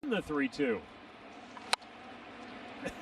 The 3-2.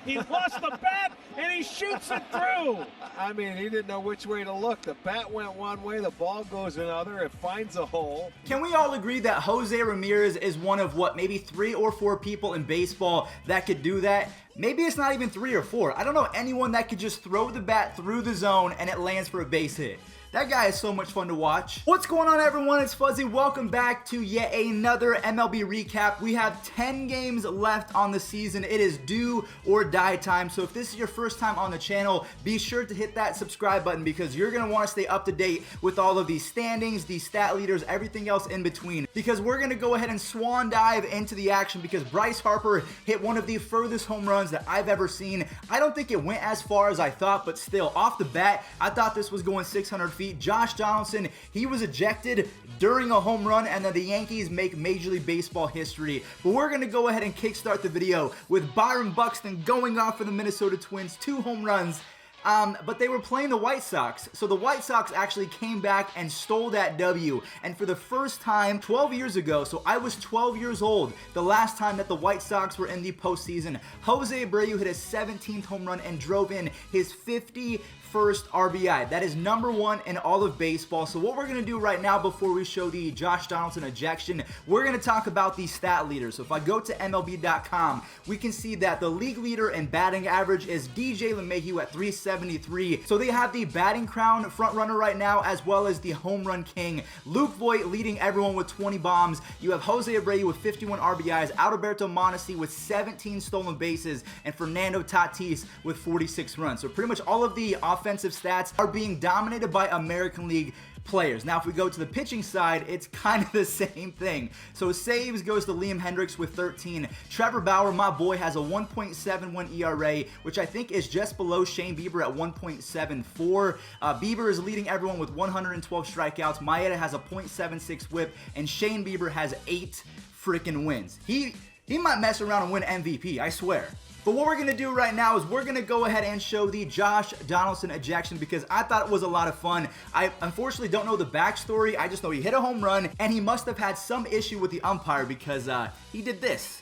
He lost the bat and he shoots it through. I mean, he didn't know which way to look. The bat went one way, the ball goes another. It finds a hole. Can we all agree that Jose Ramirez is one of maybe 3 or 4 people in baseball that could do that? Maybe it's not even 3 or 4. I don't know anyone that could just throw the bat through the zone and it lands for a base hit. That guy is so much fun to watch. What's going on, everyone? It's Fuzzy. Welcome back to yet another MLB recap. We have 10 games left on the season. It is do or die time. So if this is your first time on the channel, be sure to hit that subscribe button because you're going to want to stay up to date with all of these standings, these stat leaders, everything else in between. Because we're going to go ahead and swan dive into the action because Bryce Harper hit one of the furthest home runs that I've ever seen. I don't think it went as far as I thought, but still, off the bat, I thought this was going 600 feet. Josh Donaldson, he was ejected during a home run, and then the Yankees make Major League Baseball history. But we're going to go ahead and kickstart the video with Byron Buxton going off for the Minnesota Twins, 2 home runs. But they were playing the White Sox, so the White Sox actually came back and stole that W. And for the first time 12 years ago, so I was 12 years old the last time that the White Sox were in the postseason, Jose Abreu hit his 17th home run and drove in his 51st RBI. That is #1 in all of baseball. So what we're going to do right now before we show the Josh Donaldson ejection, we're going to talk about the stat leaders. So if I go to MLB.com, we can see that the league leader in batting average is DJ LeMahieu at 373. So they have the batting crown front runner right now, as well as the home run king, Luke Voit, leading everyone with 20 bombs. You have Jose Abreu with 51 RBIs, Adalberto Mondesi with 17 stolen bases, and Fernando Tatis with 46 runs. So pretty much all of the offensive stats are being dominated by American League players. Now, if we go to the pitching side, it's kind of the same thing. So saves goes to Liam Hendricks with 13. Trevor Bauer, my boy, has a 1.71 ERA, which I think is just below Shane Bieber at 1.74. Bieber is leading everyone with 112 strikeouts. Maeda has a .76 whip, and Shane Bieber has 8 freaking wins. He might mess around and win MVP, I swear. But what we're going to do right now is we're going to go ahead and show the Josh Donaldson ejection because I thought it was a lot of fun. I unfortunately don't know the backstory. I just know he hit a home run and he must have had some issue with the umpire because he did this.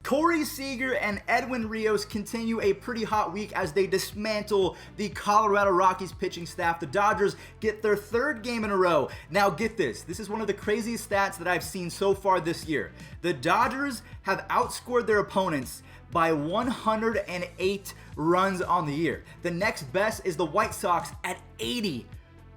Corey Seager and Edwin Rios continue a pretty hot week as they dismantle the Colorado Rockies pitching staff. The Dodgers get their 3rd game in a row. Now get this. This is one of the craziest stats that I've seen so far this year. The Dodgers have outscored their opponents by 108 runs on the year. The next best is the White Sox at 80.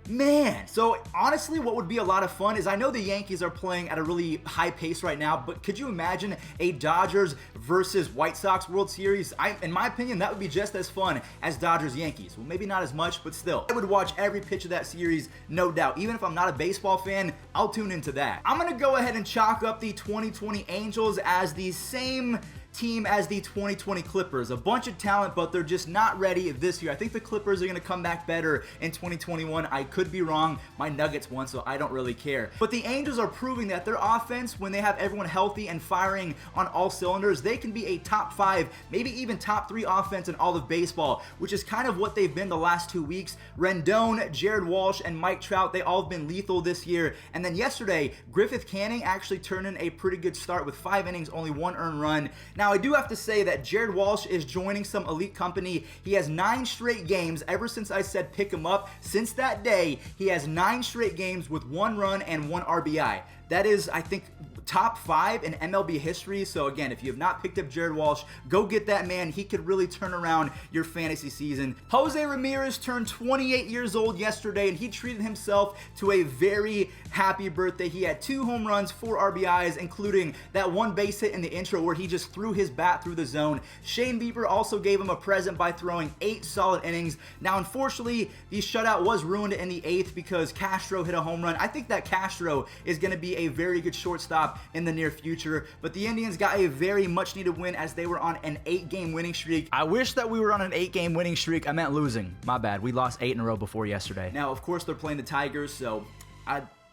Man, so honestly, what would be a lot of fun is I know the Yankees are playing at a really high pace right now, but could you imagine a Dodgers versus White Sox World Series? In my opinion, that would be just as fun as Dodgers-Yankees. Well, maybe not as much, but still. I would watch every pitch of that series, no doubt. Even if I'm not a baseball fan, I'll tune into that. I'm going to go ahead and chalk up the 2020 Angels as the same team as the 2020 Clippers. A bunch of talent, but they're just not ready this year. I think the Clippers are going to come back better in 2021. I could be wrong. My Nuggets won, so I don't really care. But the Angels are proving that their offense, when they have everyone healthy and firing on all cylinders, they can be a top 5, maybe even top 3 offense in all of baseball, which is kind of what they've been the last 2 weeks. Rendon, Jared Walsh, and Mike Trout, they all have been lethal this year. And then yesterday, Griffith Canning actually turned in a pretty good start with 5 innings, only 1 earned run. Now, I do have to say that Jared Walsh is joining some elite company. He has 9 straight games ever since I said pick him up. Since that day, he has 9 straight games with 1 run and 1 RBI. That is, I think, top 5 in MLB history. So again, if you have not picked up Jared Walsh, go get that man. He could really turn around your fantasy season. Jose Ramirez turned 28 years old yesterday, and he treated himself to a very happy birthday. He had 2 home runs, 4 RBIs, including that 1 base hit in the intro where he just threw his bat through the zone. Shane Bieber also gave him a present by throwing 8 solid innings. Now, unfortunately, the shutout was ruined in the 8th because Castro hit a home run. I think that Castro is going to be a very good shortstop in the near future, but the Indians got a very much needed win as they were on an 8-game winning streak. I wish that we were on an 8-game winning streak. I meant losing. My bad. We lost 8 in a row before yesterday. Now, of course, they're playing the Tigers, so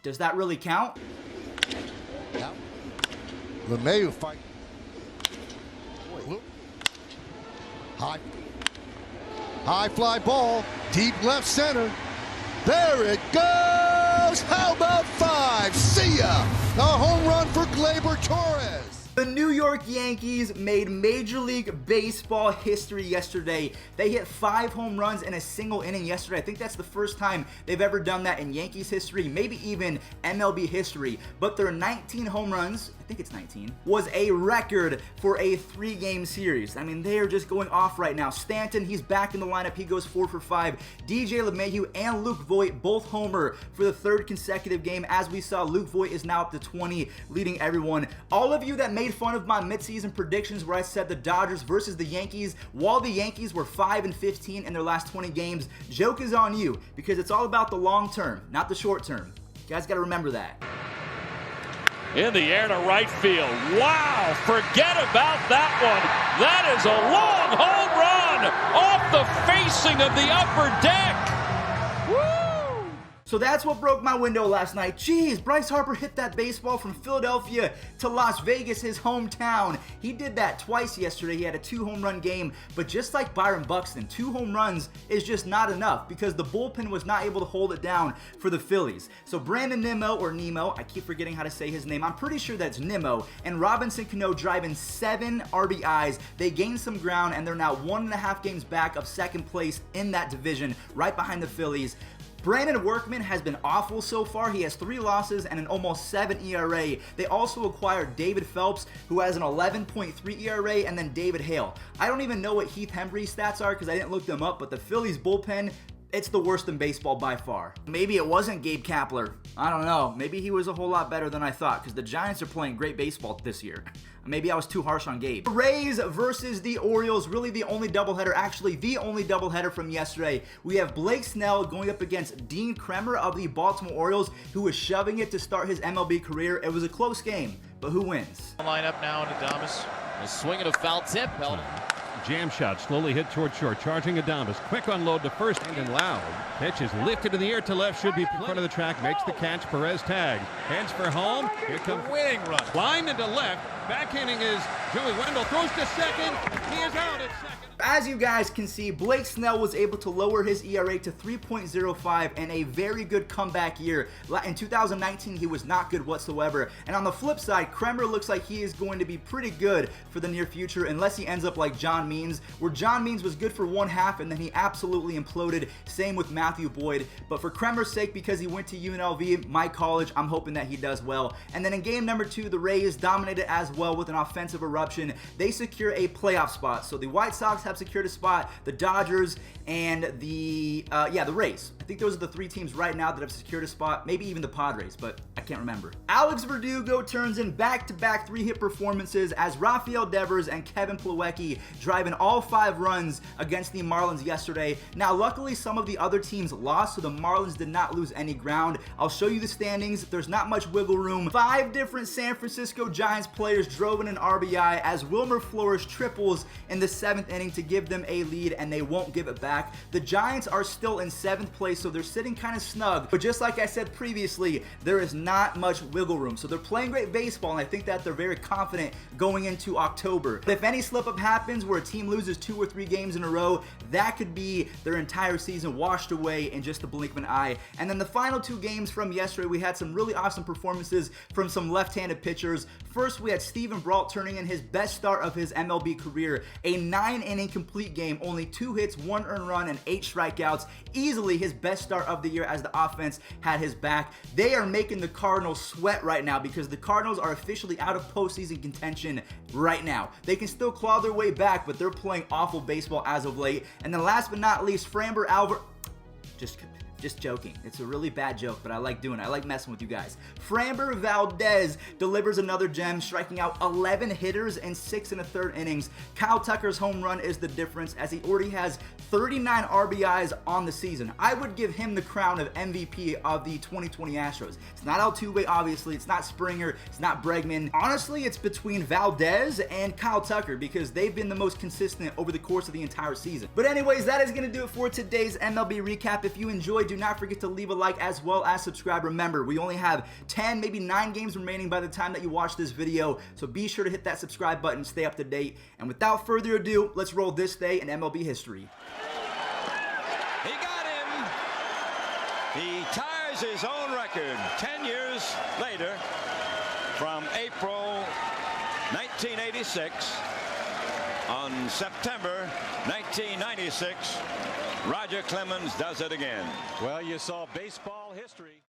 does that really count? No. LeMahieu fight. High fly ball, deep left center. There it goes! How about 5? See ya! A home run for Gleyber Torres. The New York Yankees made Major League Baseball history yesterday. They hit 5 home runs in a single inning yesterday. I think that's the first time they've ever done that in Yankees history, maybe even MLB history. But their 19 home runs, I think it's 19, was a record for a 3-game series. I mean, they are just going off right now. Stanton, he's back in the lineup. He goes 4 for 5. DJ LeMahieu and Luke Voit both homer for the 3rd consecutive game. As we saw, Luke Voit is now up to 20, leading everyone. All of you that made fun of my midseason predictions where I said the Dodgers versus the Yankees, while the Yankees were 5-15 in their last 20 games, joke is on you, because it's all about the long term, not the short term. You guys got to remember that. In the air to right field. Wow, forget about that one. That is a long home run off the facing of the upper deck. Woo! So that's what broke my window last night. Jeez, Bryce Harper hit that baseball from Philadelphia to Las Vegas, his hometown. He did that twice yesterday. He had a 2-home-run game, but just like Byron Buxton, 2 home runs is just not enough because the bullpen was not able to hold it down for the Phillies. So Brandon Nemo, I keep forgetting how to say his name. I'm pretty sure that's Nimmo, and Robinson Cano driving 7 RBIs. They gained some ground, and they're now 1.5 games back of 2nd place in that division, right behind the Phillies. Brandon Workman has been awful so far. He has 3 losses and an almost 7 ERA. They also acquired David Phelps, who has an 11.3 ERA, and then David Hale. I don't even know what Heath Hembree's stats are because I didn't look them up, but the Phillies bullpen, it's the worst in baseball by far. Maybe it wasn't Gabe Kapler. I don't know. Maybe he was a whole lot better than I thought because the Giants are playing great baseball this year. Maybe I was too harsh on Gabe. The Rays versus the Orioles, really the only doubleheader, actually the only doubleheader from yesterday. We have Blake Snell going up against Dean Kremer of the Baltimore Orioles, who was shoving it to start his MLB career. It was a close game, but who wins? Lineup now in Adames. A swing and a foul tip. Jam shot slowly hit toward short, charging Adames. Quick unload to first and loud. Pitch is lifted in the air to left, should be in front of the track, makes the catch. Perez tags. Heads for home. Here comes the winning run. Line into left. Backhanding is Joey Wendell. Throws to second. He is out at second. As you guys can see, Blake Snell was able to lower his ERA to 3.05 in a very good comeback year. In 2019, he was not good whatsoever. And on the flip side, Kremer looks like he is going to be pretty good for the near future unless he ends up like John Means, where John Means was good for 1/2 and then he absolutely imploded. Same with Matthew Boyd. But for Kremer's sake, because he went to UNLV, my college, I'm hoping that he does well. And then in game number 2, the Rays dominated as well with an offensive eruption. They secure a playoff spot. So the White Sox have secured a spot, the Dodgers, and the Rays. I think those are the 3 teams right now that have secured a spot, maybe even the Padres, but I can't remember. Alex Verdugo turns in back-to-back 3-hit performances as Rafael Devers and Kevin Plawecki driving all 5 runs against the Marlins yesterday. Now, luckily, some of the other teams lost, so the Marlins did not lose any ground. I'll show you the standings. There's not much wiggle room. 5 different San Francisco Giants players drove in an RBI as Wilmer Flores triples in the 7th inning to give them a lead, and they won't give it back. The Giants are still in 7th place, so they're sitting kind of snug, but just like I said previously, there is not much wiggle room. So they're playing great baseball, and I think that they're very confident going into October. But if any slip-up happens where a team loses 2 or 3 games in a row, that could be their entire season washed away in just the blink of an eye. And then the final 2 games from yesterday, we had some really awesome performances from some left-handed pitchers. First, we had Steven Brault turning in his best start of his MLB career, a 9-inning complete game, only 2 hits, 1 earned run, and 8 strikeouts. Easily his best start of the year as the offense had his back. They are making the Cardinals sweat right now because the Cardinals are officially out of postseason contention right now. They can still claw their way back, but they're playing awful baseball as of late. And then last but not least, Framber Alvarez. Just joking. It's a really bad joke, but I like doing it. I like messing with you guys. Framber Valdez delivers another gem, striking out 11 hitters in 6 1/3 innings. Kyle Tucker's home run is the difference as he already has 39 RBIs on the season. I would give him the crown of MVP of the 2020 Astros. It's not Altuve, obviously. It's not Springer. It's not Bregman. Honestly, it's between Valdez and Kyle Tucker because they've been the most consistent over the course of the entire season. But anyways, that is going to do it for today's MLB recap. If you enjoyed enjoyed, do not forget to leave a like as well as subscribe. Remember, we only have 10, maybe 9 games remaining by the time that you watch this video, so be sure to hit that subscribe button, stay up to date. And without further ado, let's roll this day in MLB history. He got him. He ties his own record 10 years later from April 1986. On September 1996, Roger Clemens does it again. Well, you saw baseball history.